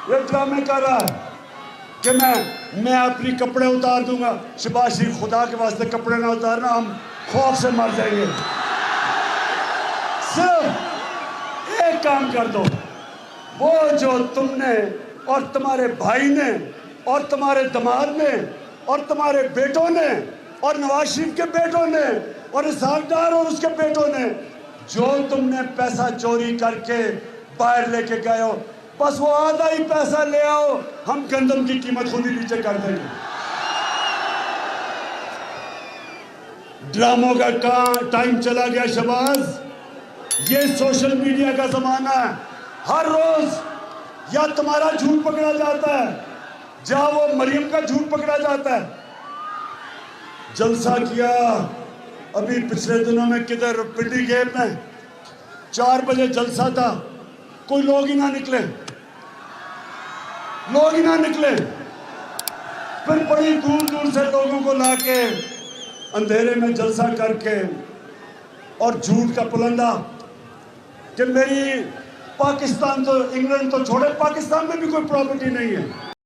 یہ ڈرامے کر رہا ہے کہ میں اپنی کپڑے اتار دوں گا. شہباز شریف خدا کے واسطے کپڑے نہ اتارنا, ہم خوف سے مر جائیں گے. صرف ایک کام کر دو, وہ جو تم نے اور تمہارے بھائی نے اور تمہارے داماد نے اور تمہارے بیٹوں نے اور نواز شریف کے بیٹوں نے اور اسحاق ڈار اور اس کے بیٹوں نے جو تم نے پیسہ چوری کر کے باہر لے کے گئے ہو, بس وہ آدھا ہی پیسہ لے آؤ, ہم گندم کی قیمت خود ہی نیچے کر دیں گے. ڈراموں کا ٹائم چلا گیا شہباز. یہ سوشل میڈیا کا زمانہ ہے. ہر روز یا تمہارا جھوٹ پکڑا جاتا ہے جہاں وہ مریم کا جھوٹ پکڑا جاتا ہے. جلسہ کیا ابھی پچھلے دنوں میں کدھر پنڈی گیٹ میں 4 بجے جلسہ تھا, کوئی لوگ ہی نہ نکلے, لوگ ہی نہ نکلے. پھر بڑی دور دور سے لوگوں کو لا کے اندھیرے میں جلسہ کر کے اور جھوٹ کا پلندہ کہ میری پاکستان تو انگلینڈ تو چھوڑے, پاکستان میں بھی کوئی پراپرٹی نہیں ہے.